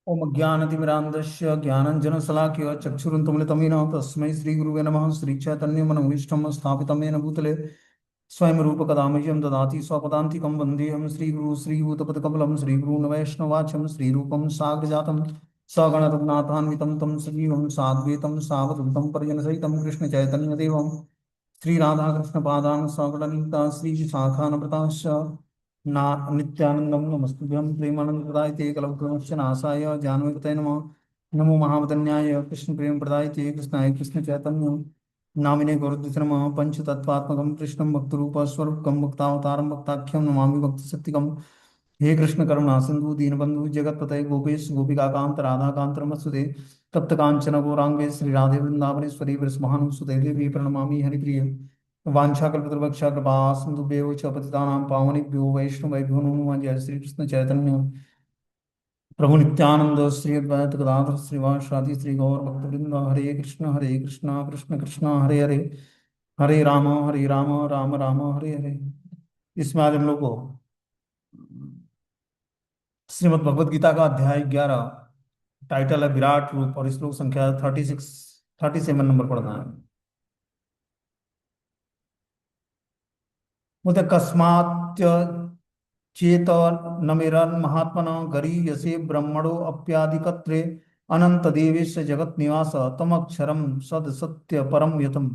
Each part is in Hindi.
ओम ज्ञानतिमिरान्धस्य ज्ञानञ्जनशलाकया चक्षुरुन्मिलितमेन तस्मै श्रीगुरुवे नमः। श्रीचैतन्यमनोभीष्टं स्थापितं येन भूतले स्वयं रूपकदा मह्यं ददाति स्वपदान्तिकं वन्देऽहं श्रीगुरु श्रीभूतपदकमलं श्रीगुरून् वैष्णवाच्यं श्रीरूपं साग्रजातं सगणरघुनाथान्वितं तं सजीवं साद्वैतं सावधूतं परिजनसहितं कृष्णचैतन्यदेवं श्रीराधाकृष्णपादान् सगणलिता श्रीशाखान्वितांश्च ना नित्यानंदम नमस्तुभ्यं प्रेमानंदप्रदायते कलौकमस्य नाशाय जानवीकृताय नमः। नमो महावदन्याय कृष्ण प्रेम प्रदायते कृष्णाय कृष्ण चैतन्य नामिने गौरद्विष नमः। पंचतत्वात्मकं कृष्णं भक्तरूपस्वरूपकं भक्तावतारं भक्ताख्यं नमामि भक्तशक्तिकं। हे कृष्ण करुणा सिंधु दीनबंधु जगतपते गोपेश गोपिकाकांत राधाकांत नमस्तुते। तप्त कांचन गौरांगे श्री राधे वृंदावनेश्वरी वृषभानुसुते देवी प्रणमामि हरिप्रिय। वाञ्छाकल्पतरुभ्यश्च कृपा सिन्धुभ्यो च पतितानां पावनेभ्यो वैष्णवेभ्यो नमो नमः। जय श्री कृष्ण चैतन्य प्रभु नित्यानंद श्री अद्वैत गदाधर श्रीवासादि श्री गौर भक्तवृंद। हरे कृष्ण कृष्ण कृष्ण हरे हरे, हरे राम राम राम हरे हरे। इसमें आज हम लोग को श्रीमद् भगवद गीता का अध्याय 11, टाइटल है विराट रूप, और श्लोक संख्या 37 नंबर पढ़ना है। बोलते कस्मात् चेत नमिरन महात्मन गरीयसे ब्रह्मणो अप्यादिकत्रे अनंत देवेश जगत निवास तमक्षरम सद सत्य परम यतम।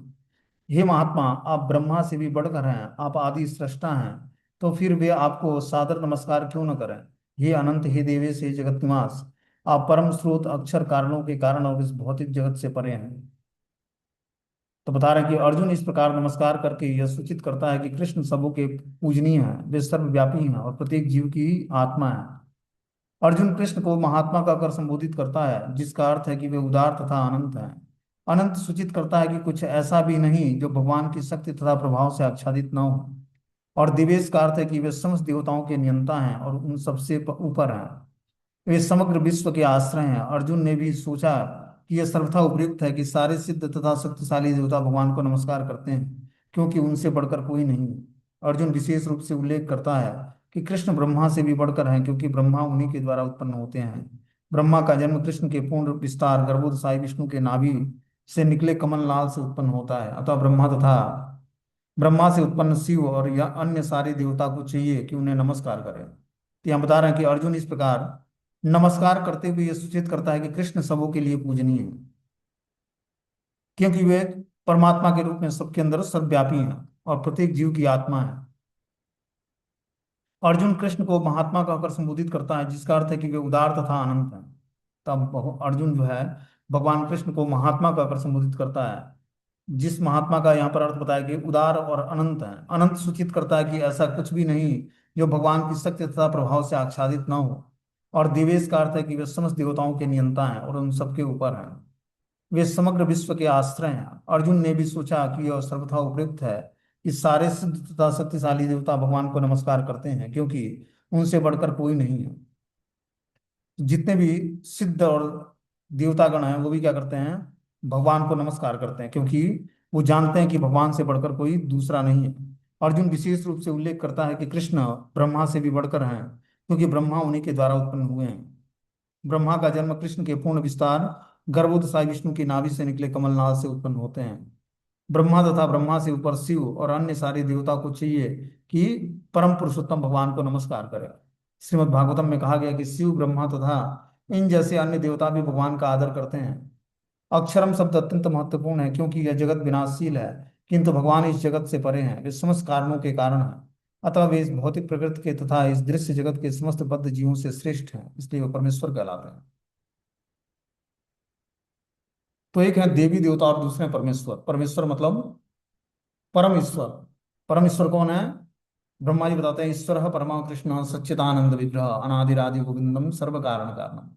हे महात्मा, आप ब्रह्मा से भी बढ़कर हैं, आप आदि सृष्टा हैं, तो फिर वे आपको सादर नमस्कार क्यों न करें। हे अनंत, हे देवेश, हे जगत निवास, आप परम स्रोत अक्षर कारणों के कारण और इस भौतिक जगत से परे हैं। तो बता रहे हैं कि अर्जुन इस प्रकार नमस्कार करके यह सूचित करता है कि कृष्ण सबों के पूजनीय हैं, वे सर्वव्यापी हैं और प्रत्येक जीव की आत्मा है। अर्जुन कृष्ण को महात्मा का कर संबोधित करता है, जिसका अर्थ है कि वे उदार तथा अनंत हैं। अनंत सूचित करता है कि कुछ ऐसा भी नहीं जो भगवान की शक्ति तथा प्रभाव से आच्छादित न हो। और दिवेश का अर्थ है कि वे समस्त देवताओं के नियंता हैं और उन सबसे ऊपर हैं। वे समग्र विश्व के आश्रय हैं। अर्जुन ने भी सोचा कि यह सर्वथा उपयुक्त है कि सारे सिद्ध तथा शक्तिशाली देवता भगवान को नमस्कार करते हैं, क्योंकि उनसे बढ़कर कोई नहीं है। अर्जुन विशेष रूप से उल्लेख करता है कि कृष्ण ब्रह्मा से भी बढ़कर हैं, क्योंकि ब्रह्मा उन्हीं के द्वारा उत्पन्न होते हैं। ब्रह्मा का जन्म कृष्ण के पूर्ण विस्तार गर्भोदशाई विष्णु के नाभि से निकले कमल लाल से उत्पन्न होता है। अतः ब्रह्मा से उत्पन्न शिव और या अन्य सारे देवता को चाहिए कि उन्हें नमस्कार करें। तो यहाँ बता रहे हैं कि अर्जुन इस प्रकार नमस्कार करते हुए यह सूचित करता है कि कृष्ण सबों के लिए पूजनीय है, क्योंकि वे परमात्मा के रूप में सबके अंदर सर्वव्यापी हैं और प्रत्येक जीव की आत्मा है। अर्जुन कृष्ण को महात्मा कहकर संबोधित करता है, जिसका अर्थ है कि वे उदार तथा अनंत हैं। तब अर्जुन जो है भगवान कृष्ण को महात्मा कहकर संबोधित करता है, जिस महात्मा का यहाँ पर अर्थ बताया कि उदार और अनंत है। अनंत सूचित करता है कि ऐसा कुछ भी नहीं जो भगवान की शक्ति तथा प्रभाव से आच्छादित न हो। और दिवेश का अर्थ है कि वे समस्त देवताओं के नियंता हैं और उन सबके ऊपर हैं। वे समग्र विश्व के आश्रय हैं। अर्जुन ने भी सोचा कि यह सर्वथा उपयुक्त है कि सारे सिद्ध तथा शक्तिशाली देवता भगवान को नमस्कार करते हैं, क्योंकि उनसे बढ़कर कोई नहीं है। जितने भी सिद्ध और देवतागण हैं वो भी क्या करते हैं, भगवान को नमस्कार करते हैं, क्योंकि वो जानते हैं कि भगवान से बढ़कर कोई दूसरा नहीं है। अर्जुन विशेष रूप से उल्लेख करता है कि कृष्ण ब्रह्मा से भी बढ़कर हैं, क्योंकि ब्रह्मा उन्हीं के द्वारा उत्पन्न हुए हैं। ब्रह्मा का जन्म कृष्ण के पूर्ण विस्तार गर्भोदशाई विष्णु की नाभि से निकले कमलनाथ से उत्पन्न होते हैं। ब्रह्मा तथा ब्रह्मा से ऊपर शिव और अन्य सारे देवता को चाहिए कि परम पुरुषोत्तम भगवान को नमस्कार करें। श्रीमद् भागवतम में कहा गया कि शिव ब्रह्मा तथा इन जैसे अन्य देवता भी भगवान का आदर करते हैं। अक्षरम शब्द अत्यंत महत्वपूर्ण है, क्योंकि यह जगत विनाशशील है, किंतु भगवान इस जगत से परे हैं। वे समस्त कारणों के कारण हैं, अतः वे इस भौतिक प्रकृति के तथा इस दृश्य जगत के समस्त बद्ध जीवों से श्रेष्ठ हैं, इसलिए वे परमेश्वर कहलाते हैं। तो एक है देवी देवता और दूसरे हैं परमेश्वर। परमेश्वर मतलब परम ईश्वर। परम ईश्वर कौन है? ब्रह्मा जी बताते हैं, ईश्वर परमा कृष्ण सच्चिदानंद विग्रह अनादिरादि गोविंदम सर्व कारण कारणम।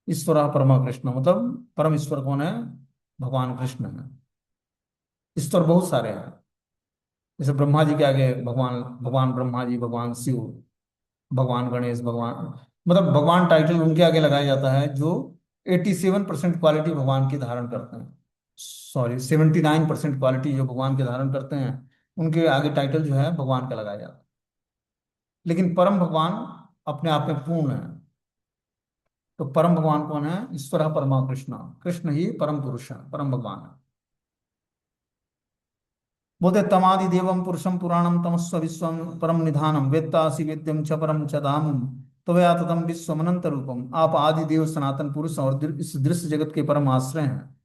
ईश्वर परमा कृष्ण मतलब परम ईश्वर कौन है? भगवान कृष्ण है। ईश्वर बहुत सारे हैं, जैसे ब्रह्मा जी के आगे भगवान भगवान ब्रह्मा जी, भगवान शिव, भगवान गणेश, भगवान मतलब भगवान टाइटल उनके आगे लगाया जाता है जो 87% क्वालिटी भगवान की धारण करते हैं। सॉरी, 79% क्वालिटी जो भगवान के धारण करते हैं, उनके आगे टाइटल जो है भगवान का लगाया जाता है। लेकिन परम भगवान अपने आप में पूर्ण है। तो परम भगवान कौन है? ईश्वर परमा कृष्ण, कृष्ण ही परम पुरुष है, परम भगवान है। बोलते तमादि देवम पुरुषम पुराणम तमस्व विश्वम परम निधानम वेत्तासि वेद्यम च परम च धामम त्वया ततम विश्वमनंत रूपम। आप आदि देव सनातन पुरुष और इस दृश्य जगत के परम आश्रय हैं।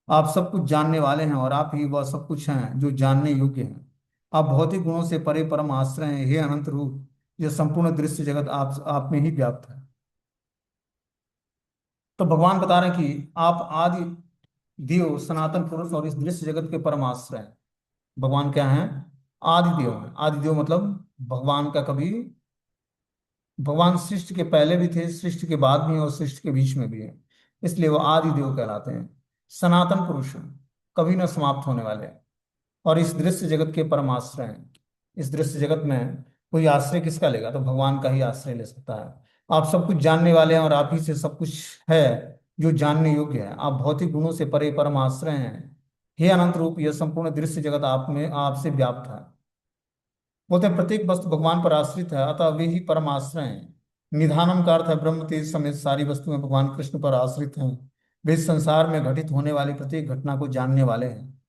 आप सब कुछ जानने वाले हैं और आप ही वह सब कुछ हैं जो जानने योग्य हैं। आप भौतिक गुणों से परे परम आश्रय हैं, हे अनंत रूप। यह संपूर्ण दृश्य जगत आप में ही व्याप्त है। तो भगवान बता रहे हैं कि आप आदि देव सनातन पुरुष और इस दृश्य जगत के परम आश्रय हैं। भगवान क्या हैं? आदि देव हैं। आदि देव मतलब भगवान का कभी, भगवान सृष्टि के पहले भी थे, सृष्टि के बाद भी हैं और सृष्टि के बीच में भी है, इसलिए वो आदि देव कहलाते हैं। सनातन पुरुष हैं, कभी न समाप्त होने वाले हैं, और इस दृश्य जगत के परम आश्रय हैं। इस दृश्य जगत में कोई आश्रय किसका लेगा? तो भगवान का ही आश्रय ले सकता है। आप सब कुछ जानने वाले हैं और आप ही से सब कुछ है जो जानने योग्य है। आप भौतिक गुणों से परे परम आश्रय हैं, हे अनंत रूप। यह संपूर्ण दृश्य जगत आप में, आपसे व्याप्त है। बोलते हैं प्रत्येक वस्तु भगवान पर आश्रित है, अतः वे ही परम आश्रय हैं। निधानम का अर्थ है ब्रह्म तेज समेत सारी वस्तुएं भगवान कृष्ण पर आश्रित हैं। वे इस संसार में घटित होने वाली प्रत्येक घटना को जानने वाले हैं।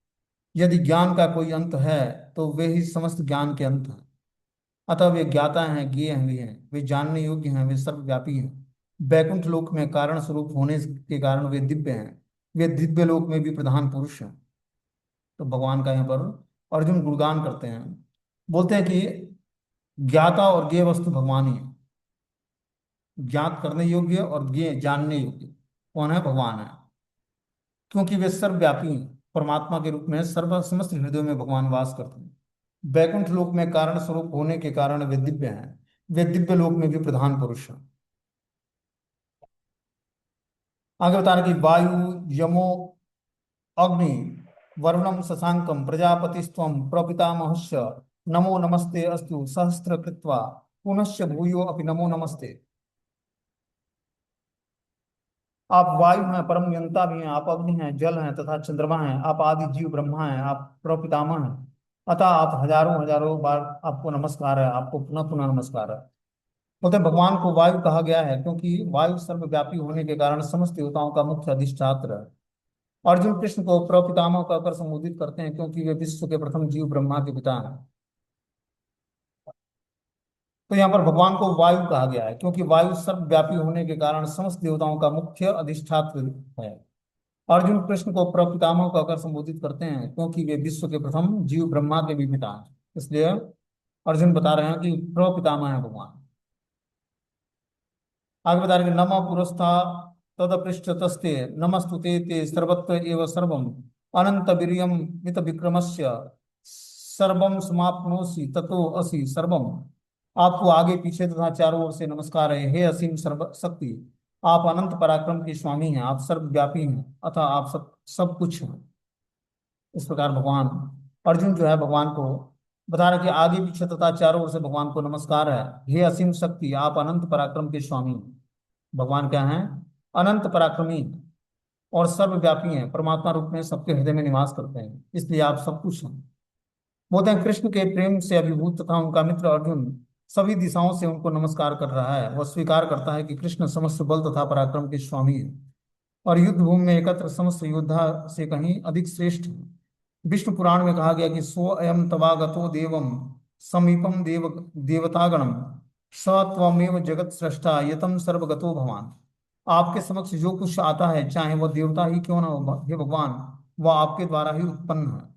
यदि ज्ञान का कोई अंत है तो वे ही समस्त ज्ञान के अंत हैं। अतः वे ज्ञाता हैं, ज्ञेय हैं, वे जानने योग्य हैं, वे सर्वव्यापी हैं। बैकुंठ लोक में कारण स्वरूप होने के कारण वे दिव्य हैं। वे दिव्य लोक में भी प्रधान पुरुष हैं। तो भगवान का यहाँ पर अर्जुन गुणगान करते हैं, बोलते हैं कि ज्ञाता और ज्ञेय वस्तु भगवान ही है। ज्ञात करने योग्य और ज्ञेय जानने योग्य कौन है? भगवान है, क्योंकि वे सर्वव्यापी हैं। परमात्मा के रूप में सर्व समस्त हृदयों में भगवान वास करते हैं। बैकुंठ लोक में कारण स्वरूप होने के कारण वे दिव्य हैं। वे दिव्य लोक में भी प्रधान पुरुष हैं। आगे बता रहे कि वायु, यमो, अग्नि, वरुणम शशांकम प्रजापतिस्त्वं प्रपितामहस्य नमो नमस्ते अस्तु सहस्त्र कृत्वा पुनश्च भूयो अपि नमो नमस्ते। आप वायु हैं, परम नियंता भी हैं, आप अग्नि हैं, जल हैं तथा चंद्रमा हैं, आप आदि जीव ब्रह्मा हैं, आप प्रपितामह हैं। अतः आप हजारों हजारों बार आपको नमस्कार है, आपको पुनः पुनः नमस्कार है। बोलते हैं भगवान को वायु कहा गया है क्योंकि वायु सर्वव्यापी होने के कारण समस्त देवताओं का मुख्य अधिष्ठात्र है। अर्जुन कृष्ण को प्रपितामह कहकर संबोधित करते हैं क्योंकि वे विश्व के प्रथम जीव ब्रह्मा के पिता हैं। तो यहाँ पर भगवान को वायु कहा गया है क्योंकि वायु सर्वव्यापी होने के कारण समस्त देवताओं का मुख्य अधिष्ठात्र है। अर्जुन कृष्ण को प्रपितामह कहकर संबोधित करते हैं क्योंकि वे विश्व के प्रथम जीव ब्रह्मा के भी पिता हैं, इसलिए अर्जुन बता रहे हैं कि प्रपितामह है भगवान। आगे बता रहे हैं नमः पुरस्ता तदपृष्ठ तस्ते नमस्तुते ते सर्वत्र एव सर्वम अनंत वीर्यम मित विक्रमस्य सर्वम समाप्नोसि ततो असि सर्वम। आपको आगे पीछे तथा चारों ओर से नमस्कार है, हे असीम सर्व शक्ति। आप अनंत पराक्रम के स्वामी हैं, आप सर्वव्यापी हैं, अतः आप सब सब कुछ हैं। इस प्रकार भगवान अर्जुन जो है भगवान को बता रहे कि आगे पीछे तथा चारों ओर से भगवान को नमस्कार है। हे असीम शक्ति, आप अनंत पराक्रम के स्वामी हैं। भगवान क्या हैं? अनंत पराक्रमी और सर्वव्यापी हैं, परमात्मा रूप में सबके हृदय में निवास करते हैं, इसलिए आप सब कुछ हैं। बोलते हैं कृष्ण के प्रेम से अभिभूत तथा उनका मित्र अर्जुन सभी दिशाओं से उनको नमस्कार कर रहा है। वह स्वीकार करता है कि कृष्ण समस्त बल तथा पराक्रम के स्वामी हैं और युद्ध भूमि में एकत्र समस्त योद्धा से कहीं अधिक श्रेष्ठ हैं। विष्णु पुराण में कहा गया कि सो अयम तवागतो देवम समीपम देवतागणम स त्वमेव जगत सृष्टा यतम सर्वगतो भवान। आपके समक्ष जो कुछ आता है, चाहे वह देवता ही क्यों ना हो, हे भगवान, वह आपके द्वारा ही उत्पन्न है।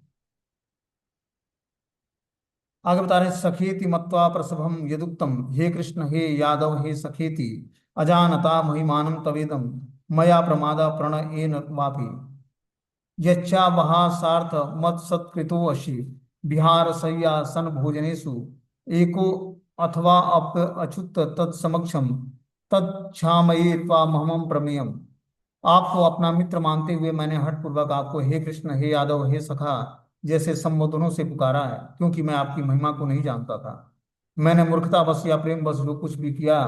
आगे बता रहे हैं सखेति मत्वा प्रसभम यदुक्तम, हे कृष्ण हे यादव हे सखेति अजानता महिमानं तवेदम मया प्रमादा प्रणयेन वापि यच्चा वहा सार्थ मत सत्कृतो अशि विहार शय्यासन भोजनेषु एको अथवा अप अच्युत तत्समक्षम तत्क्षामये त्वामहमं प्रमेयम्। आपको अपना मित्र मानते हुए मैंने हठपूर्वक आपको हे कृष्ण हे यादव हे सखा जैसे संबोधनों से पुकारा है, क्योंकि मैं आपकी महिमा को नहीं जानता था। मैंने मूर्खतावश या प्रेमवश जो कुछ भी किया,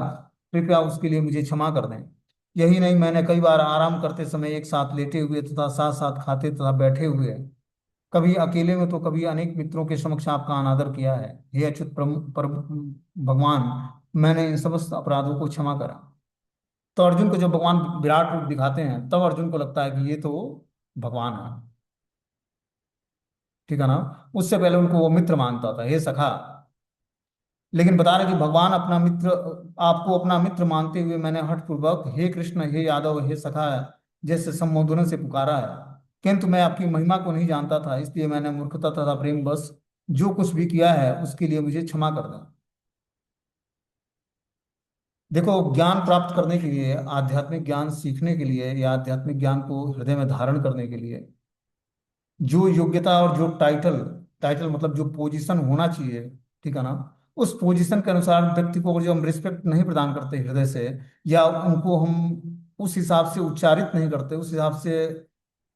कृपया उसके लिए मुझे क्षमा कर दें। यही नहीं, मैंने कई बार आराम करते समय एक साथ लेटे हुए तथा साथ साथ खाते तथा बैठे हुए, कभी अकेले में तो कभी अनेक मित्रों के समक्ष आपका अनादर किया है। हे अच्युत भगवान, मैंने इन समस्त अपराधों को क्षमा करा। तो अर्जुन को जब भगवान विराट रूप दिखाते हैं तब अर्जुन को लगता है कि ये तो भगवान है। ठीक है ना। उससे पहले उनको वो मित्र मानता था, हे सखा। लेकिन बता रहे कि भगवान अपना मित्र, आपको अपना मित्र मानते हुए मैंने हठपूर्वक हे कृष्ण हे यादव हे सखा जैसे संबोधन से पुकारा है। किंतु मैं आपकी महिमा को नहीं जानता था, इसलिए मैंने मूर्खता तथा प्रेम बस जो कुछ भी किया है उसके लिए मुझे क्षमा कर दें। देखो, ज्ञान प्राप्त करने के लिए, आध्यात्मिक ज्ञान सीखने के लिए या आध्यात्मिक ज्ञान को हृदय में धारण करने के लिए जो योग्यता और जो टाइटल, टाइटल मतलब जो पोजीशन होना चाहिए, ठीक है ना, उस पोजीशन के अनुसार व्यक्ति को जो हम रिस्पेक्ट नहीं प्रदान करते हृदय से, या उनको हम उस हिसाब से उच्चारित नहीं करते, उस हिसाब से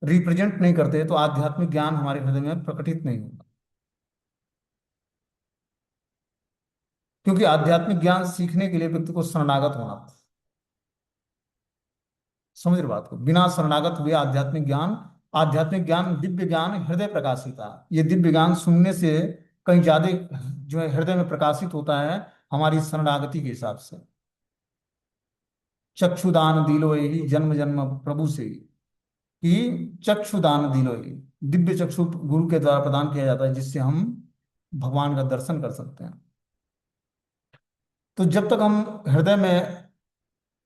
रिप्रेजेंट नहीं करते, तो आध्यात्मिक ज्ञान हमारे हृदय में प्रकटित नहीं होगा। क्योंकि आध्यात्मिक ज्ञान सीखने के लिए व्यक्ति को शरणागत होना पड़ता है। समझ रहे बात को, बिना शरणागत हुए आध्यात्मिक ज्ञान, आध्यात्मिक ज्ञान दिव्य ज्ञान हृदय प्रकाशिता, ये दिव्य ज्ञान सुनने से कहीं ज्यादा जो है हृदय में प्रकाशित होता है हमारी शरणागति के हिसाब से। चक्षुदान दिलो ही जन्म जन्म प्रभु से, कि चक्षुदान दिलो ही, दिव्य चक्षु गुरु के द्वारा प्रदान किया जाता है जिससे हम भगवान का दर्शन कर सकते हैं। तो जब तक हम हृदय में,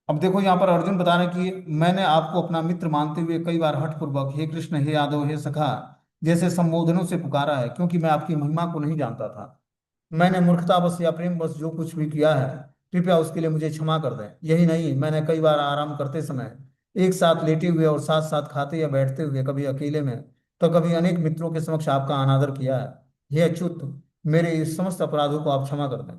अब देखो यहाँ पर अर्जुन बता रहे हैं कि मैंने आपको अपना मित्र मानते हुए कई बार हठपूर्वक हे कृष्ण हे यादव हे सखा जैसे संबोधनों से पुकारा है, क्योंकि मैं आपकी महिमा को नहीं जानता था। मैंने मूर्खतावश या प्रेम बस जो कुछ भी किया है, कृपया उसके लिए मुझे क्षमा कर दें। यही नहीं, मैंने कई बार आराम करते समय, एक साथ लेटे हुए और साथ साथ खाते या बैठते हुए, कभी अकेले में तो कभी अनेक मित्रों के समक्ष आपका अनादर किया है। हे अच्युत, मेरे इस समस्त अपराधों को आप क्षमा कर दें।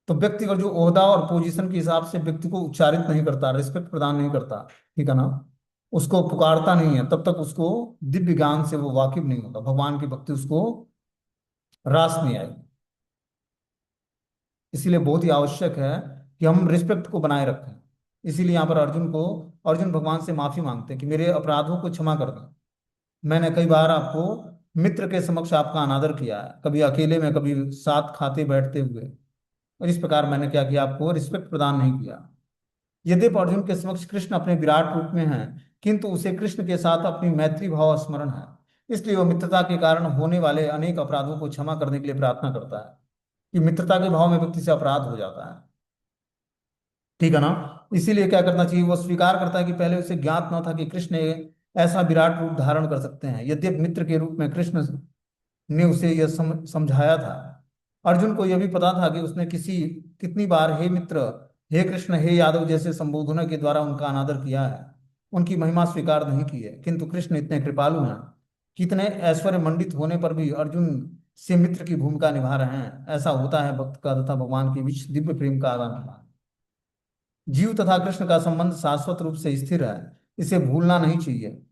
तो व्यक्ति का जो ओहदा और पोजीशन के हिसाब से व्यक्ति को उच्चारित नहीं करता, रिस्पेक्ट प्रदान नहीं करता, ठीक है ना, उसको पुकारता नहीं है, तब तक उसको दिव्य ज्ञान से वो वाकिफ नहीं होता, भगवान की भक्ति उसको रास नहीं आएगी। इसीलिए बहुत ही आवश्यक है कि हम रिस्पेक्ट को बनाए रखें। इसीलिए यहाँ पर अर्जुन भगवान से माफी मांगते हैं कि मेरे अपराधों को क्षमा कर दें। मैंने कई बार आपको मित्र के समक्ष आपका अनादर किया है, कभी अकेले में कभी साथ खाते बैठते हुए, और इस प्रकार मैंने क्या किया, आपको रिस्पेक्ट प्रदान नहीं किया। यद्यपि अर्जुन के समक्ष कृष्ण अपने विराट रूप में हैं, किंतु उसे कृष्ण के साथ अपनी मैत्री भाव स्मरण है। इसलिए वह मित्रता के कारण होने वाले अनेक अपराधों को क्षमा करने के लिए प्रार्थना करता है। कि मित्रता के भाव में व्यक्ति से अपराध हो जाता है, ठीक है ना। इसीलिए क्या करना चाहिए, वो स्वीकार करता है कि पहले उसे ज्ञात न था कि कृष्ण ऐसा विराट रूप धारण कर सकते हैं। यद्यपि मित्र के रूप में कृष्ण ने उसे यह समझाया था, अर्जुन को यह भी पता था कि उसने कितनी बार हे मित्र, हे कृष्ण, हे यादव जैसे संबोधनों के द्वारा उनका अनादर किया है, उनकी महिमा स्वीकार नहीं की है। किंतु कृष्ण इतने कृपालु हैं, कितने ऐश्वर्य मंडित होने पर भी अर्जुन से मित्र की भूमिका निभा रहे हैं। ऐसा होता है भक्त का तथा भगवान के बीच दिव्य प्रेम का आदान प्रदान। जीव तथा कृष्ण का संबंध शाश्वत रूप से स्थिर है, इसे भूलना नहीं चाहिए।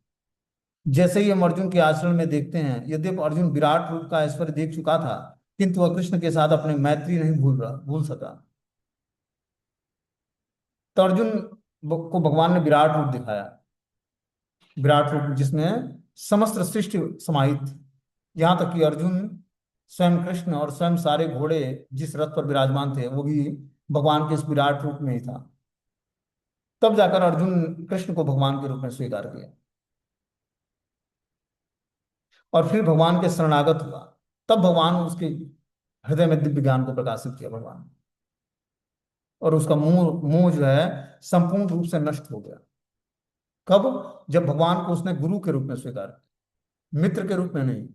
जैसे ही हम अर्जुन के आचरण में देखते हैं, यद्यपि अर्जुन विराट रूप का ऐश्वर्य देख चुका था, किंतु वह कृष्ण के साथ अपने मैत्री नहीं भूल सका। तो अर्जुन को भगवान ने विराट रूप दिखाया, विराट रूप जिसमें समस्त सृष्टि समाहित थी। यहाँ तक कि अर्जुन, स्वयं कृष्ण और स्वयं सारे घोड़े जिस रथ पर विराजमान थे वो भी भगवान के इस विराट रूप में ही था। तब जाकर अर्जुन कृष्ण को भगवान के रूप में स्वीकार किया और फिर भगवान के शरणागत हुआ। तब भगवान उसके हृदय में दिव्य ज्ञान को प्रकाशित किया भगवान, और उसका मोह मोह जो है संपूर्ण रूप से नष्ट हो गया। कब? जब भगवान को उसने गुरु के रूप में स्वीकार किया, मित्र के रूप में नहीं।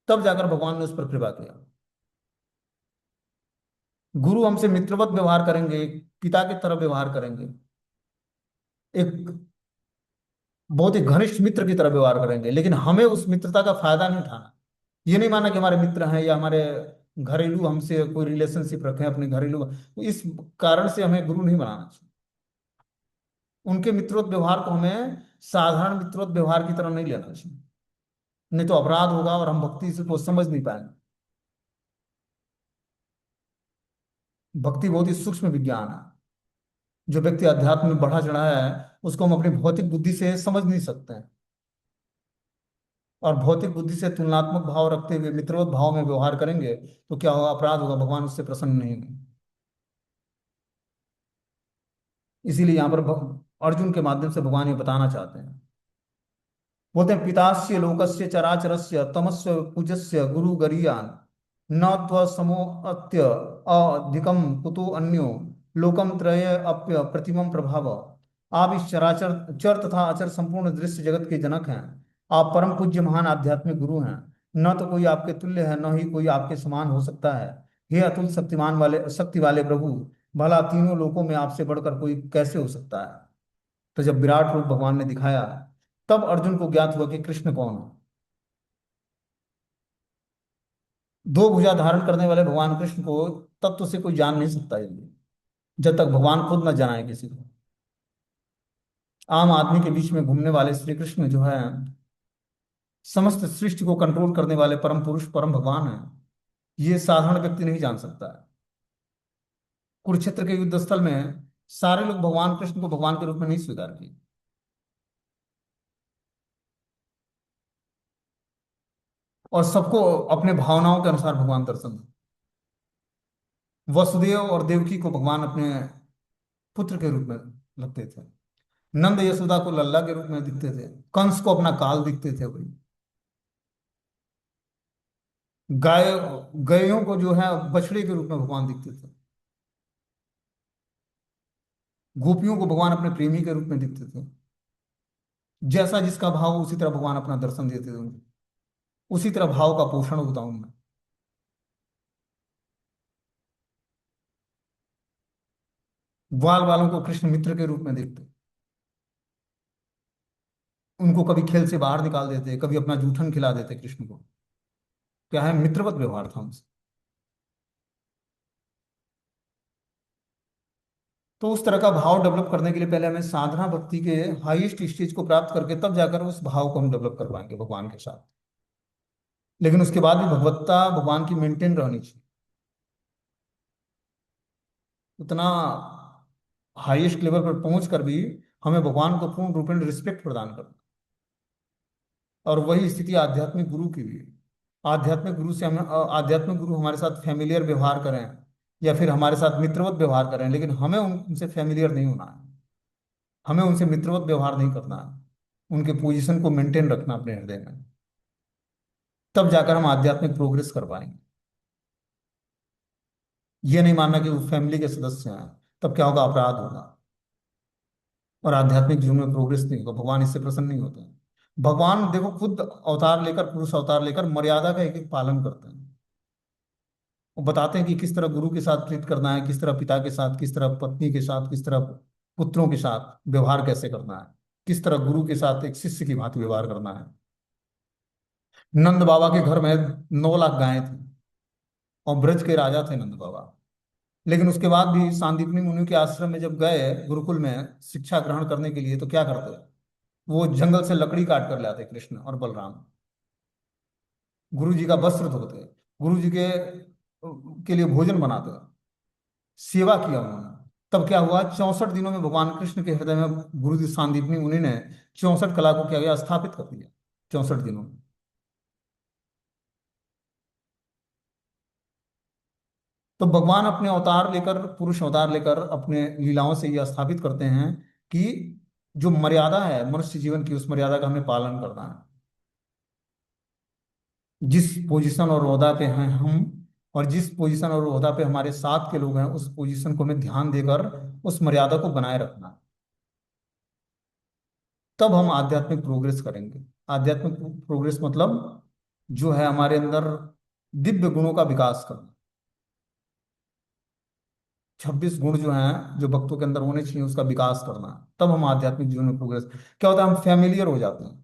तब जाकर भगवान ने उस पर कृपा किया। गुरु हमसे मित्रवत व्यवहार करेंगे, एक पिता की तरह व्यवहार करेंगे, एक बहुत ही घनिष्ठ मित्र की तरह व्यवहार करेंगे, लेकिन हमें उस मित्रता का फायदा नहीं उठाना। ये नहीं माना कि हमारे मित्र हैं या हमारे घरेलू हमसे कोई रिलेशनशिप रखे हैं अपने घरेलू, तो इस कारण से हमें गुरु नहीं बनाना चाहिए। उनके मित्रोत व्यवहार को हमें साधारण मित्रोत व्यवहार की तरह नहीं लेना चाहिए, नहीं तो अपराध होगा और हम भक्ति से को समझ नहीं पाएंगे। भक्ति बहुत ही सूक्ष्म विज्ञान है। जो व्यक्ति अध्यात्म में बढ़ा चढ़ा है उसको हम अपनी भौतिक बुद्धि से समझ नहीं सकते हैं। और भौतिक बुद्धि से तुलनात्मक भाव रखते हुए मित्रवत भाव में व्यवहार करेंगे तो क्या होगा, अपराध होगा, भगवान उससे प्रसन्न नहीं होंगे। इसीलिए यहाँ पर अर्जुन के माध्यम से भगवान ये बताना चाहते हैं। बोलते हैं, पितास्य लोकस्य चराचरस्य तमस्य पूजस्य गुरु गरियान न त्व समो अत्य अधिकम कुतो अन्यो लोकम त्रय अप्य प्रतिमम प्रभाव। आप इस चराचर चर तथा अचर संपूर्ण दृश्य जगत के जनक हैं। आप परम पूज्य महान आध्यात्मिक गुरु हैं। न तो कोई आपके तुल्य है, न ही कोई आपके समान हो सकता है। हे अतुल शक्तिमान वाले शक्ति वाले प्रभु, भला तीनों लोकों में आपसे बढ़कर कोई कैसे हो सकता है। तो जब विराट रूप भगवान ने दिखाया, तब अर्जुन को ज्ञात हुआ कि कृष्ण कौन है। दो भुजा धारण करने वाले भगवान कृष्ण को तत्व से कोई जान नहीं सकता जल्दी, जब तक भगवान खुद न जानाए किसी को। आम आदमी के बीच में घूमने वाले श्री कृष्ण जो है, समस्त सृष्टि को कंट्रोल करने वाले परम पुरुष परम भगवान है, ये साधारण व्यक्ति नहीं जान सकता है। कुरुक्षेत्र के युद्ध स्थल में सारे लोग भगवान कृष्ण को भगवान के रूप में नहीं स्वीकार किए, और सबको अपने भावनाओं के अनुसार भगवान दर्शन दिए। वसुदेव और देवकी को भगवान अपने पुत्र के रूप में लगते थे। नंद यशोदा को लल्ला के रूप में दिखते थे। कंस को अपना काल दिखते थे वही। गाय गायों को जो है बछड़े के रूप में भगवान दिखते थे। गोपियों को भगवान अपने प्रेमी के रूप में दिखते थे। जैसा जिसका भाव, उसी तरह भगवान अपना दर्शन देते थे उनको। उसी तरह भाव का पोषण होता उनमें। ग्वाल वालों को कृष्ण मित्र के रूप में देखते। उनको कभी खेल से बाहर निकाल देते, कभी अपना जूठन खिला देते कृष्ण को। क्या है, मित्रवत व्यवहार था उनसे। तो उस तरह का भाव डेवलप करने के लिए पहले हमें साधना भक्ति के हाईएस्ट स्टेज को प्राप्त करके तब जाकर उस भाव को हम डेवलप कर पाएंगे भगवान के साथ। लेकिन उसके बाद भी भगवत्ता भगवान की मेंटेन रहनी चाहिए। उतना हाईएस्ट लेवल पर पहुंच कर भी हमें भगवान को पूर्ण रूपेण रिस्पेक्ट प्रदान करना। और वही स्थिति आध्यात्मिक गुरु की भी है। आध्यात्मिक गुरु से हम आध्यात्मिक गुरु हमारे साथ फेमिलियर व्यवहार करें या फिर हमारे साथ मित्रवत व्यवहार करें, लेकिन हमें उनसे फेमिलियर नहीं होना है। हमें उनसे मित्रवत व्यवहार नहीं करना है। उनके पोजीशन को मेंटेन रखना अपने हृदय में। तब जाकर हम आध्यात्मिक प्रोग्रेस कर पाएंगे। ये नहीं मानना कि वो फैमिली के सदस्य हैं, तब क्या होगा, अपराध होगा और आध्यात्मिक जीवन में प्रोग्रेस नहीं होगा। भगवान इससे प्रसन्न नहीं होते हैं। भगवान देखो खुद अवतार लेकर, पुरुष अवतार लेकर मर्यादा का एक एक पालन करते हैं। वो बताते हैं कि किस तरह गुरु के साथ ट्रीट करना है, किस तरह पिता के साथ, किस तरह पत्नी के साथ, किस तरह पुत्रों के साथ व्यवहार कैसे करना है, किस तरह गुरु के साथ एक शिष्य की भांति व्यवहार करना है। नंद बाबा के घर में 9 लाख गायें थी और ब्रज के राजा थे नंद बाबा। लेकिन उसके बाद भी सांदीपनी मुनि के आश्रम में जब गए गुरुकुल में शिक्षा ग्रहण करने के लिए, तो क्या करते, वो जंगल से लकड़ी काट कर लाते कृष्ण और बलराम। गुरु जी का वस्त्र धोते, गुरु जी के लिए भोजन बनाते, सेवा किया उन्होंने। तब क्या हुआ, 64 दिनों में भगवान कृष्ण के हृदय में गुरु जी सांदीपनी मुनि ने 64 कला को क्या किया, स्थापित कर दिया 64 दिनों में। तो भगवान अपने अवतार लेकर, पुरुष अवतार लेकर अपने लीलाओं से ये स्थापित करते हैं कि जो मर्यादा है मनुष्य जीवन की, उस मर्यादा का हमें पालन करना है। जिस पोजीशन और ओहदा पे हैं हम, और जिस पोजीशन और ओहदा पे हमारे साथ के लोग हैं, उस पोजीशन को हमें ध्यान देकर उस मर्यादा को बनाए रखना है। तब हम आध्यात्मिक प्रोग्रेस करेंगे। आध्यात्मिक प्रोग्रेस मतलब जो है हमारे अंदर दिव्य गुणों का विकास करना। 26 गुण जो हैं, जो भक्तों के अंदर होने चाहिए, उसका विकास करना। तब हम आध्यात्मिक जीवन में प्रोग्रेस। क्या होता है, हम फैमिलियर हो जाते हैं।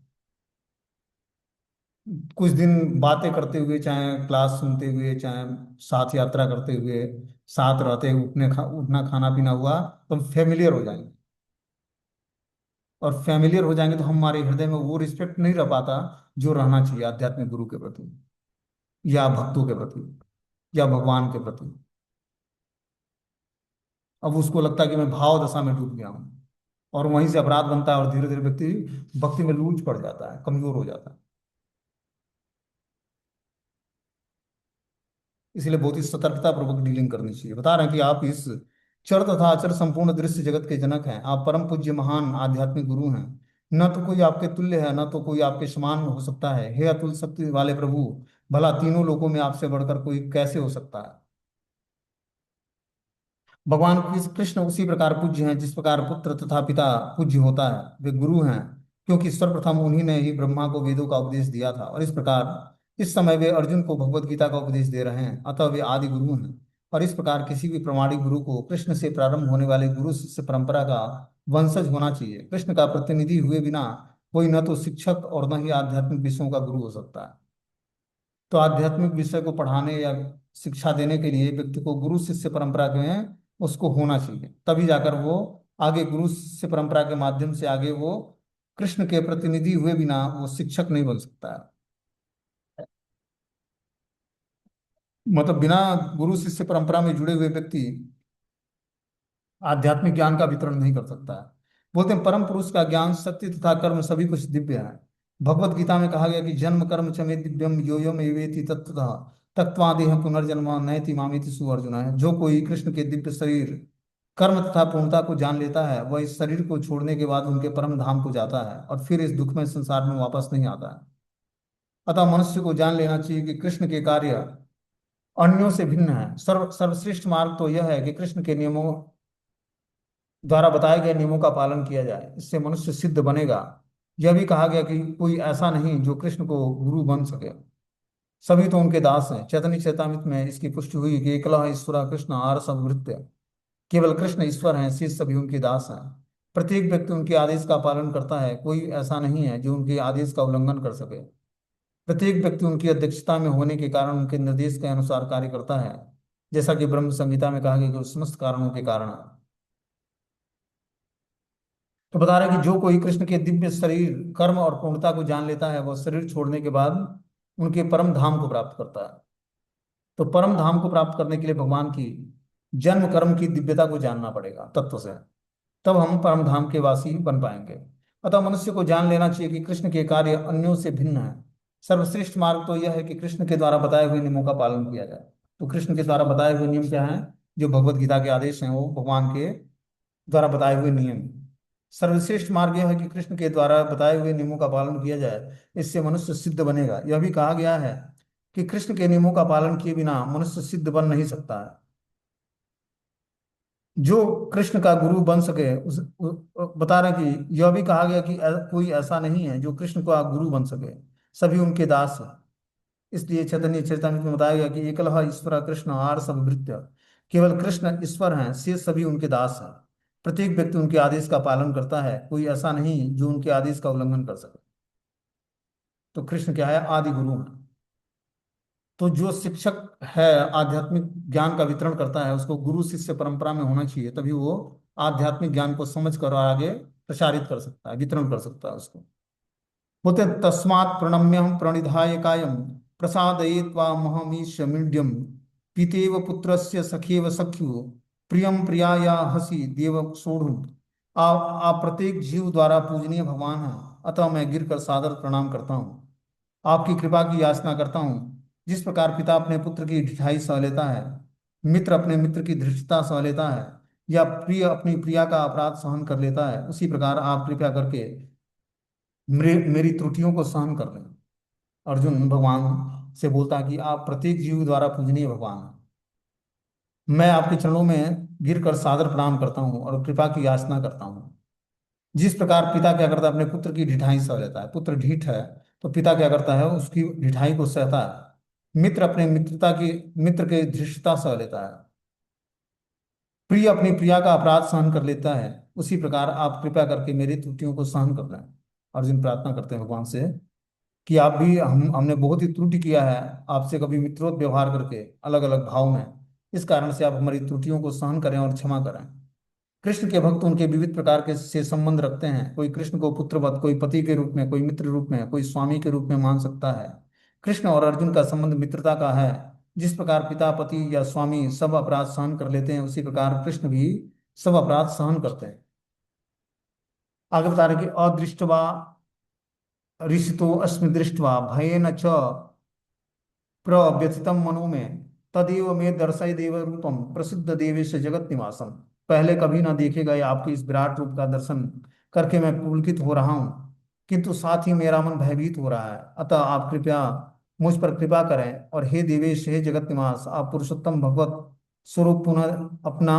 कुछ दिन बातें करते हुए, चाहे क्लास सुनते हुए, चाहे साथ यात्रा करते हुए, साथ रहते हुए, उठना खाना पीना हुआ, तो हम फेमिलियर हो जाएंगे। और फेमिलियर हो जाएंगे तो हमारे हृदय में वो रिस्पेक्ट नहीं रह पाता जो रहना चाहिए आध्यात्मिक गुरु के प्रति, या भक्तों के प्रति, या भगवान के प्रति। अब उसको लगता है कि मैं भाव दशा में डूब गया हूँ, और वहीं से अपराध बनता है, और धीरे धीरे व्यक्ति भक्ति में लूज पड़ जाता है, कमजोर हो जाता है। इसलिए बहुत ही सतर्कता पूर्वक डीलिंग करनी चाहिए। बता रहे हैं कि आप इस चर तथा अचर संपूर्ण दृश्य जगत के जनक हैं, आप परम पूज्य महान आध्यात्मिक गुरु हैं। न तो कोई आपके तुल्य है, न तो कोई आपके समान हो सकता है। हे अतुल शक्ति वाले प्रभु, भला तीनों लोकों में आपसे बढ़कर कोई कैसे हो सकता है। भगवान कृष्ण उसी प्रकार पूज्य हैं जिस प्रकार पुत्र तथा पिता पूज्य होता है। वे गुरु हैं क्योंकि सर्वप्रथम उन्हीं ने ही ब्रह्मा को वेदों का उपदेश दिया था, और इस प्रकार इस समय वे अर्जुन को भगवत गीता का उपदेश दे रहे हैं। अतः वे आदि गुरु हैं। और इस प्रकार किसी भी प्रमाणिक गुरु को कृष्ण से प्रारंभ होने वाले गुरु शिष्य परंपरा का वंशज होना चाहिए। कृष्ण का प्रतिनिधि हुए बिना कोई न तो शिक्षक और न ही आध्यात्मिक विषयों का गुरु हो सकता है। तो आध्यात्मिक विषय को पढ़ाने या शिक्षा देने के लिए व्यक्ति को गुरु शिष्य परंपरा में उसको होना चाहिए, तभी जाकर वो आगे गुरु शिष्य परंपरा के माध्यम से आगे वो कृष्ण के प्रतिनिधि हुए बिना वो शिक्षक नहीं बन सकता है। मतलब बिना गुरु शिष्य परंपरा में जुड़े हुए व्यक्ति आध्यात्मिक ज्ञान का वितरण नहीं कर सकता है। बोलते हैं परम पुरुष का ज्ञान शक्ति तथा कर्म सभी कुछ दिव्य है। भगवत गीता में कहा गया कि जन्म कर्म च मे दिव्यम योयम एवेति तत्वतः तत्वादेह पुनर्जन्म नयति मामेति सुअर्जुन है। जो कोई कृष्ण के दिव्य शरीर कर्म तथा पूर्णता को जान लेता है, वह इस शरीर को छोड़ने के बाद उनके परम धाम को जाता है और फिर इस दुख में संसार में वापस नहीं आता है। अतः मनुष्य को जान लेना चाहिए कि कृष्ण के कार्य अन्यों से भिन्न है। सर्वश्रेष्ठ मार्ग तो यह है कि कृष्ण के नियमों द्वारा बताए गए नियमों का पालन किया जाए, इससे मनुष्य सिद्ध बनेगा। यह भी कहा गया कि कोई ऐसा नहीं जो कृष्ण को गुरु बन सके, सभी तो उनके दास हैं। चैतन्य चैतामृत में इसकी पुष्टि हुई कि एकलः ईश्वर कृष्ण आर संवृत्य, केवल कृष्ण ईश्वर हैं, शेष सभी उनके दास हैं। प्रत्येक व्यक्ति उनके आदेश का पालन करता है, कोई ऐसा नहीं है जो उनके आदेश का उल्लंघन कर सके। प्रत्येक व्यक्ति उनकी अध्यक्षता में होने के कारण उनके निर्देश के अनुसार कार्य करता है, जैसा कि ब्रह्म संहिता में कहा गया कि वो समस्त कारणों के कारण है। तो बता रहे हैं कि जो कोई कृष्ण के दिव्य शरीर कर्म और पूर्णता को जान लेता है, वह शरीर छोड़ने के बाद उनके परम धाम को प्राप्त करता है। तो परम धाम को प्राप्त करने के लिए भगवान की जन्म कर्म की दिव्यता को जानना पड़ेगा तत्व से, तब हम परम धाम के वासी बन पाएंगे। अतः मनुष्य को जान लेना चाहिए कि कृष्ण के कार्य अन्यों से भिन्न है। सर्वश्रेष्ठ मार्ग तो यह है कि कृष्ण के द्वारा बताए हुए नियमों का पालन किया जाए। तो कृष्ण के द्वारा बताए हुए नियम क्या हैं? जो भगवत गीता के आदेश हैं, वो भगवान के द्वारा बताए हुए नियम। सर्वश्रेष्ठ मार्ग यह है कि कृष्ण के द्वारा बताए हुए नियमों का पालन किया जाए, इससे मनुष्य सिद्ध बनेगा। यह भी कहा गया है कि कृष्ण के नियमों का पालन किए बिना मनुष्य सिद्ध बन नहीं सकता है। जो कृष्ण का गुरु बन सके बता रहे हैं कि यह भी कहा गया कि कोई ऐसा नहीं है जो कृष्ण का गुरु बन सके, सभी उनके दास हैं। इसलिए चैतन्य चरितामृत में बताया गया कि एकलः ईश्वर कृष्ण आर सब भृत्य, केवल कृष्ण ईश्वर हैं, शेष सभी उनके दास हैं। प्रत्येक व्यक्ति उनके आदेश का पालन करता है, कोई ऐसा नहीं जो उनके आदेश का उल्लंघन कर सके। तो कृष्ण क्या है? आदि गुरु हैं। तो जो शिक्षक है आध्यात्मिक ज्ञान का वितरण करता है, उसको गुरु शिष्य परंपरा में होना चाहिए, तभी वो आध्यात्मिक ज्ञान को समझ कर और आगे प्रसारित कर सकता है, वितरण कर सकता है उसको। बोलते हैं, तस्मात् प्रणम्यहं प्रणिधाय कायं प्रसादयेत्वा महमीश मीड्यम पितेव पुत्रस्य सखेव सख्यु प्रियम प्रियाया हसी देव सोढ़ु। आप प्रत्येक जीव द्वारा पूजनीय भगवान हैं, अतः मैं गिर कर सादर प्रणाम करता हूँ। आपकी कृपा की याचना करता हूँ। जिस प्रकार पिता अपने पुत्र की ढिठाई सह लेता है, मित्र अपने मित्र की धृष्टता सह लेता है, या प्रिय अपनी प्रिया का अपराध सहन कर लेता है, उसी प्रकार आप कृपया करके मेरी त्रुटियों को सहन कर लें। अर्जुन भगवान से बोलता है कि आप प्रत्येक जीव द्वारा पूजनीय भगवान हैं। मैं आपके चरणों में गिर कर सादर प्रणाम करता हूँ और कृपा की याचना करता हूँ। जिस प्रकार पिता क्या करता है, अपने पुत्र की ढिठाई सह लेता है। पुत्र ढीठ है तो पिता क्या करता है, उसकी ढिठाई को सहता है। मित्र अपने मित्र के धृष्टता सह लेता है। प्रिय अपनी प्रिया का अपराध सहन कर लेता है। उसी प्रकार आप कृपया करके मेरी त्रुटियों को सहन कर लें। अर्जुन प्रार्थना करते हैं भगवान से कि आप भी हमने बहुत ही त्रुटि किया है आपसे, कभी मित्रोत व्यवहार करके अलग अलग भाव में। इस कारण से आप हमारी त्रुटियों को सहन करें और क्षमा करें। कृष्ण के भक्त उनके विविध प्रकार के से संबंध रखते हैं। कोई कृष्ण को पुत्रवत, कोई पति के रूप में, कोई मित्र रूप में, कोई स्वामी के रूप में मान सकता है। कृष्ण और अर्जुन का संबंध मित्रता का है। जिस प्रकार पिता, पति या स्वामी सब अपराध सहन कर लेते हैं, उसी प्रकार कृष्ण भी सब अपराध सहन करते हैं। आगे बता रहे कि अदृष्टवा ऋषितो अस्मि दृष्टवा भयेन च प्रव्यथितम मनो में तदेव में दर्शय देव रूपम प्रसिद्ध देवेश जगत निवासम। पहले कभी ना देखे गए आपके इस विराट रूप का दर्शन करके मैं पुलकित हो रहा हूँ, किंतु साथ ही मेरा मन भयभीत हो रहा है। अतः आप कृपया मुझ पर कृपा करें और हे देवेश, हे जगत निवास, आप पुरुषोत्तम भगवत स्वरूप अपना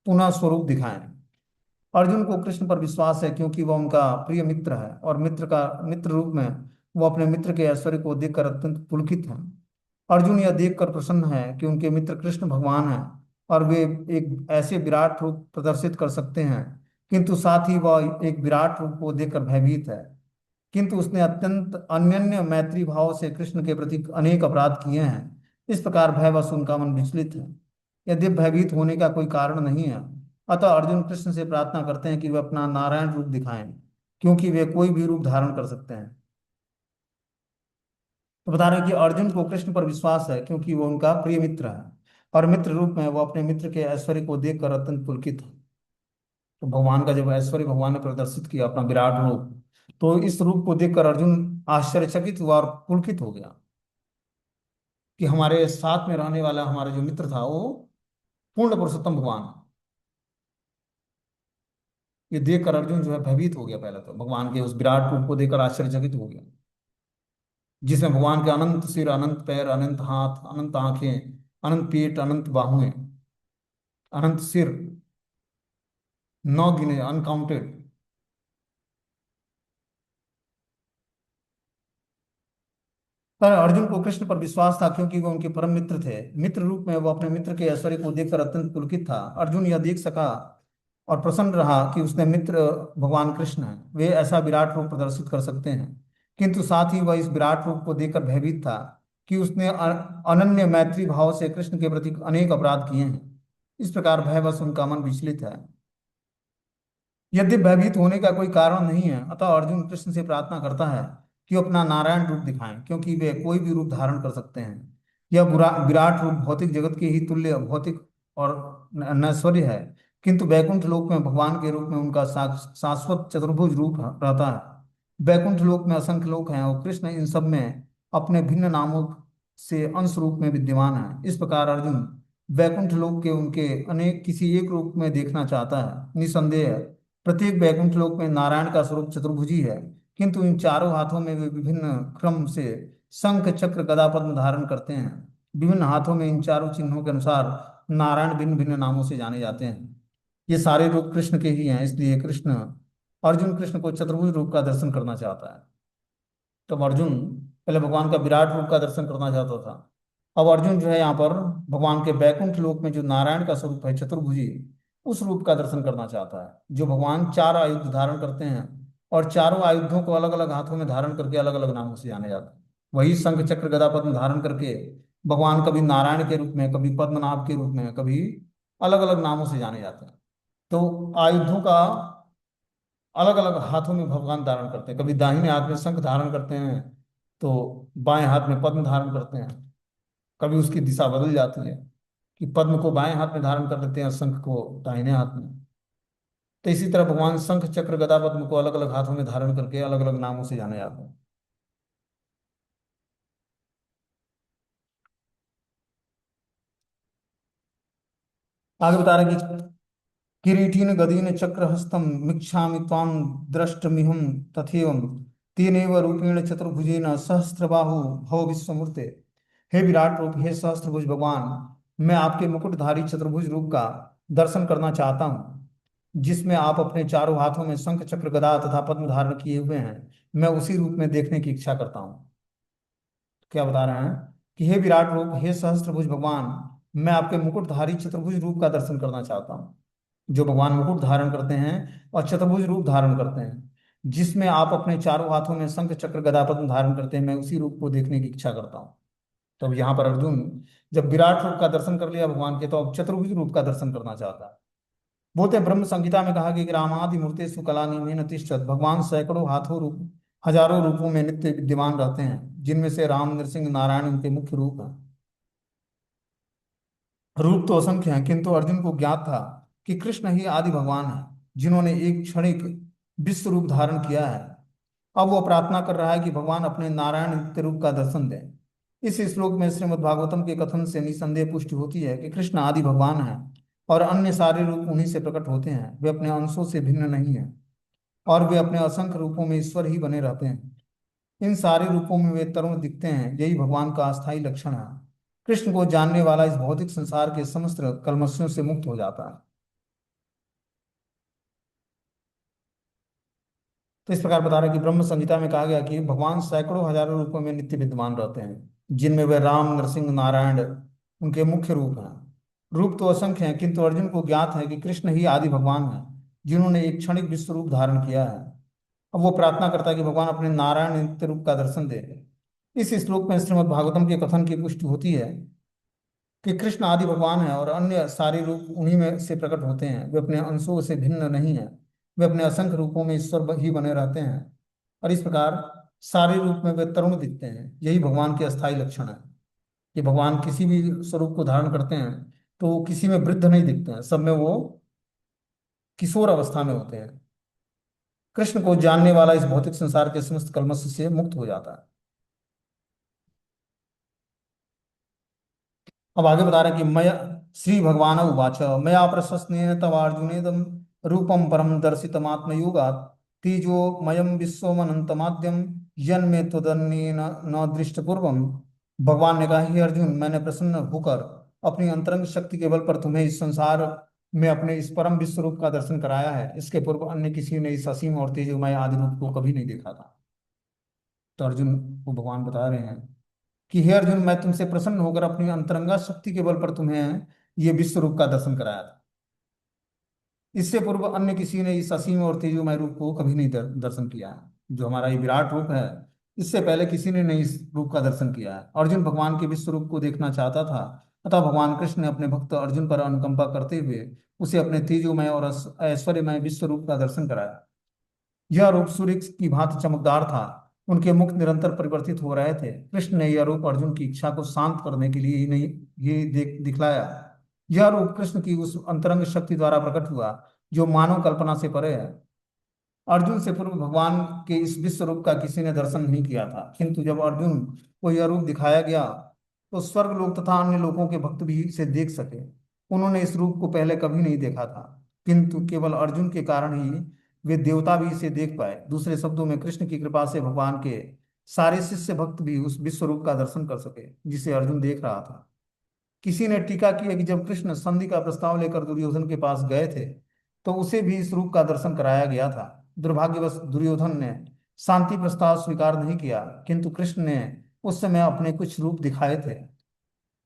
पुनः स्वरूप दिखाएं। अर्जुन को कृष्ण पर विश्वास है, क्योंकि वह उनका प्रिय मित्र है और मित्र रूप में वो अपने मित्र के ऐश्वर्य को देखकर अत्यंत पुलकित है। अर्जुन यह देखकर प्रसन्न है कि उनके मित्र कृष्ण भगवान हैं और वे एक ऐसे विराट रूप प्रदर्शित कर सकते हैं, किंतु साथ ही वह एक विराट रूप को देखकर भयभीत है। किंतु उसने अत्यंत अनन्य मैत्री भाव से कृष्ण के प्रति अनेक अपराध किए हैं। इस प्रकार भयवश उनका मन विचलित है। यदि भयभीत होने का कोई कारण नहीं है, अतः अर्जुन कृष्ण से प्रार्थना करते हैं कि वे अपना नारायण रूप दिखाएं, क्योंकि वे कोई भी रूप धारण कर सकते हैं। तो बता रहे हैं कि अर्जुन को कृष्ण पर विश्वास है, क्योंकि वो उनका प्रिय मित्र है और मित्र रूप में वो अपने मित्र के ऐश्वर्य को देखकर अत्यंत पुलकित है। तो भगवान का जब ऐश्वर्य भगवान ने प्रदर्शित किया अपना विराट रूप, तो इस रूप को देखकर अर्जुन आश्चर्यचकित हुआ और पुलकित हो गया कि हमारे साथ में रहने वाला हमारा जो मित्र था वो पूर्ण पुरुषोत्तम भगवान है। ये देखकर अर्जुन जो है भयभीत हो गया। पहले तो भगवान के उस विराट रूप को देखकर आश्चर्यचकित हो गया, जिसमें भगवान के अनंत सिर, अनंत पैर, अनंत हाथ, अनंत आंखें, अनंत पेट, अनंत बाहुएं, अनंत सिर, नौ गिने अनकाउंटेड। पर अर्जुन को कृष्ण पर विश्वास था, क्योंकि वो उनके परम मित्र थे। मित्र रूप में वो अपने मित्र के ऐश्वर्य को देखकर अत्यंत पुलकित था। अर्जुन यह देख सका और प्रसन्न रहा कि उसने मित्र भगवान कृष्ण हैं, वे ऐसा विराट रूप प्रदर्शित कर सकते हैं। किंतु साथ ही वह इस विराट रूप को देखकर भयभीत था कि उसने अनन्य मैत्री भाव से कृष्ण के प्रति अनेक अपराध किए हैं। इस प्रकार भयवश उनका मन विचलित है। यद्यपि भयभीत होने का कोई कारण नहीं है, अतः अर्जुन कृष्ण से प्रार्थना करता है कि वो अपना नारायण रूप दिखाएं, क्योंकि वे कोई भी रूप धारण कर सकते हैं। यह बुरा विराट रूप भौतिक जगत के ही तुल्य भौतिक और नश्वरी है, किंतु वैकुंठ लोक में भगवान के रूप में उनका शाश्वत चतुर्भुज रूप रहता है। वैकुंठ लोक में असंख्य लोक हैं और कृष्ण इन सब में अपने भिन्न नामों से अंश रूप में विद्यमान है। इस प्रकार अर्जुन वैकुंठ लोक के उनके अनेक किसी एक रूप में देखना चाहता है। निसंदेह प्रत्येक वैकुंठ लोक में नारायण का स्वरूप चतुर्भुजी है, किंतु इन चारों हाथों में वे विभिन्न क्रम से शंख चक्र गदा पद्म धारण करते हैं। विभिन्न हाथों में इन चारों चिन्हों के अनुसार नारायण भिन्न भिन्न नामों से जाने जाते हैं। ये सारे रूप कृष्ण के ही हैं, इसलिए अर्जुन कृष्ण को चतुर्भुज रूप का दर्शन करना चाहता है। तब अर्जुन पहले भगवान का विराट रूप का दर्शन करना चाहता था। अब अर्जुन जो है यहाँ पर भगवान के बैकुंठ लोक में जो नारायण का स्वरूप है चतुर्भुजी, उस रूप का दर्शन करना चाहता है, जो भगवान चार आयुध धारण करते हैं और चारों आयुधों को अलग अलग हाथों में धारण करके अलग अलग नामों से जाने जाते हैं। वही शंख चक्र गदा पद्म धारण करके भगवान कभी नारायण के रूप में, कभी पद्मनाभ के रूप में, कभी अलग अलग नामों से जाने जाते हैं। तो आयुधों का अलग अलग हाथों में भगवान धारण करते हैं। कभी दाहिने हाथ में शंख धारण करते हैं, तो बाएं हाथ में पद्म धारण करते हैं। कभी उसकी दिशा बदल जाती है कि पद्म को बाएं हाथ में धारण कर लेते हैं, शंख को दाहिने हाथ में। तो इसी तरह भगवान शंख चक्र गदा पद्म को अलग अलग हाथों में धारण करके अलग अलग नामों से जाने जाते हैं। आगे बता रहे कि किरीटिन गदीन चक्रहस्तम मिच्छामि त्वां द्रष्टुमिहं तथैवं तेनैव रूपेण चतुर्भुजेन सहस्रबाहु भव विश्वमूर्ते। हे विराट रूप, हे सहस्त्रभुज भगवान, मैं आपके मुकुटधारी चतुर्भुज रूप का दर्शन करना चाहता हूँ, जिसमें आप अपने चारों हाथों में शंख चक्र गदा तथा पद्म धारण किए हुए हैं। मैं उसी रूप में देखने की इच्छा करता हूँ। क्या बता रहे हैं कि हे विराट रूप, हे सहस्त्रभुज भगवान, मैं आपके मुकुटधारी चतुर्भुज रूप का दर्शन करना चाहता हूँ, जो भगवान मुकुट धारण करते हैं और चतुर्भुज रूप धारण करते हैं, जिसमें आप अपने चारों हाथों में शंख चक्र गदा पद्म धारण करते हैं। मैं उसी रूप को देखने की इच्छा करता हूँ। तो अब यहाँ पर अर्जुन जब विराट रूप का दर्शन कर लिया भगवान के, तो अब चतुर्भुज रूप का दर्शन करना चाहता है। बोलते हैं ब्रह्म संहिता में कहा कि रामादि मूर्ति सुकला निमेन तिष्ठत। भगवान सैकड़ों हाथों रूप हजारों रूपों में नित्य विद्यमान रहते हैं, जिनमें से राम, नृसिंह, नारायण उनके मुख्य रूप हैं। रूप तो असंख्य हैं, किंतु अर्जुन को ज्ञात था कि कृष्ण ही आदि भगवान है, जिन्होंने एक क्षणिक विश्व रूप धारण किया है। अब वो प्रार्थना कर रहा है कि भगवान अपने नारायण नित्य रूप का दर्शन दें। इस श्लोक में श्रीमद् भागवतम के कथन से निसंदेह पुष्टि होती है कि कृष्ण आदि भगवान हैं और अन्य सारे रूप उन्हीं से प्रकट होते हैं। वे अपने अंशों से भिन्न नहीं हैं और वे अपने असंख्य रूपों में ईश्वर ही बने रहते हैं। इन सारे रूपों में वे तरुण दिखते हैं, यही भगवान का अस्थायी लक्षण है। कृष्ण को जानने वाला इस भौतिक संसार के समस्त कल्मशों से मुक्त हो जाता है। तो इस प्रकार बता रहे हैं कि ब्रह्म संहिता में कहा गया कि भगवान सैकड़ों हजारों रूपों में नित्य विद्यमान रहते हैं, जिनमें वे राम, नरसिंह, नारायण उनके मुख्य रूप हैं। रूप तो असंख्य हैं, किंतु अर्जुन को ज्ञात है कि कृष्ण ही आदि भगवान हैं, जिन्होंने एक क्षणिक विश्व रूप धारण किया है। अब वो प्रार्थना करता है कि भगवान अपने नारायण नित्य रूप का दर्शन दे। इस श्लोक में श्रीमद् भागवतम के कथन की पुष्टि होती है कि कृष्ण आदि भगवान है और अन्य सारे रूप उन्हीं में से प्रकट होते हैं। वे अपने अंशों से भिन्न नहीं है, वे अपने असंख्य रूपों में ईश्वर ही बने रहते हैं। और इस प्रकार सारे रूप में वे तरुण दिखते हैं, यही भगवान के अस्थायी लक्षण है। कि भगवान किसी भी स्वरूप को धारण करते हैं तो वो किसी में वृद्ध नहीं दिखते हैं, सब में वो किशोर अवस्था में होते हैं। कृष्ण को जानने वाला इस भौतिक संसार के समस्त कल्मश से मुक्त हो जाता है। अब आगे बता रहे हैं कि मय श्री भगवान उवाच मया प्रशस्तेन तवार्जुनेदं रूपम परम दर्शितमात्मयोगात् तेजो मयम विश्वमनंतमाद्यम यन्मे त्वदन्येन न दृष्टपूर्वम। भगवान ने कहा, हे अर्जुन, मैंने प्रसन्न होकर अपनी अंतरंग शक्ति के बल पर तुम्हें इस संसार में अपने इस परम विश्व रूप का दर्शन कराया है। इसके पूर्व अन्य किसी ने इस असीम और तेजोमय आदि रूप को कभी नहीं देखा था। तो अर्जुन को भगवान बता रहे हैं कि हे अर्जुन, मैं तुमसे प्रसन्न होकर अपनी अंतरंगा शक्ति के बल पर तुम्हें ये विश्व रूप का दर्शन कराया था। इससे पूर्व अन्य किसी ने इस असीम और तेजोमय रूप को कभी नहीं दर्शन किया है। जो हमारा ये विराट रूप है, इससे पहले किसी ने नहीं इस रूप का दर्शन किया है। अर्जुन भगवान के विश्व रूप को देखना चाहता था, अतः भगवान कृष्ण ने अपने भक्त अर्जुन पर अनुकंपा करते हुए उसे अपने तेजोमय और ऐश्वर्यमय विश्व रूप का दर्शन कराया। यह रूप सूर्य की भांति चमकदार था। उनके मुख निरंतर परिवर्तित हो रहे थे। कृष्ण ने यह रूप अर्जुन की इच्छा को शांत करने के लिए ही नहीं ये दिखलाया। यह रूप कृष्ण की उस अंतरंग शक्ति द्वारा प्रकट हुआ जो मानव कल्पना से परे है। अर्जुन से पूर्व भगवान के इस विश्व रूप का किसी ने दर्शन नहीं किया था, किंतु जब अर्जुन को यह रूप दिखाया गया तो स्वर्ग लोक तथा अन्य लोगों के भक्त भी इसे देख सके। उन्होंने इस रूप को पहले कभी नहीं देखा था, किंतु केवल अर्जुन के कारण ही वे देवता भी इसे देख पाए। दूसरे शब्दों में, कृष्ण की कृपा से भगवान के सारे शिष्य भक्त भी उस विश्व रूप का दर्शन कर सके जिसे अर्जुन देख रहा था। किसी ने टीका की है कि जब कृष्ण संधि का प्रस्ताव लेकर दुर्योधन के पास गए थे तो उसे भी इस रूप का दर्शन कराया गया था। दुर्भाग्यवश दुर्योधन ने शांति प्रस्ताव स्वीकार नहीं किया, किंतु कृष्ण ने उस समय अपने कुछ रूप दिखाए थे,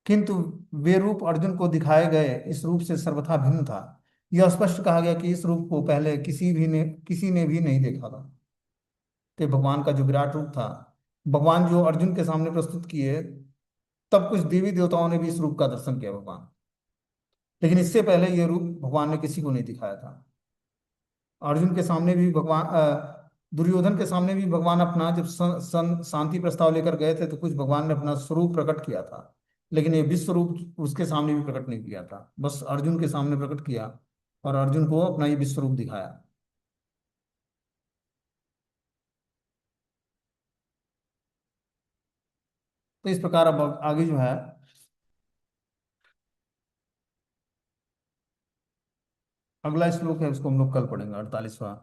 किंतु वे रूप अर्जुन को दिखाए गए इस रूप से सर्वथा भिन्न था। यह स्पष्ट कहा गया कि इस रूप को पहले किसी ने भी नहीं देखा था। कि भगवान का जो विराट रूप था, भगवान जो अर्जुन के सामने प्रस्तुत किए, तब कुछ देवी देवताओं ने भी इस रूप का दर्शन किया भगवान, लेकिन इससे पहले यह रूप भगवान ने किसी को नहीं दिखाया था। अर्जुन के सामने भी भगवान दुर्योधन के सामने भी भगवान अपना जब शांति प्रस्ताव लेकर गए थे तो कुछ भगवान ने अपना स्वरूप प्रकट किया था, लेकिन ये विश्व रूप उसके सामने भी प्रकट नहीं किया था, बस अर्जुन के सामने प्रकट किया और अर्जुन को अपना ये विश्व रूप दिखाया। तो इस प्रकार अब आगे जो है अगला श्लोक है, उसको हम लोग कल पढ़ेंगे, 48वां।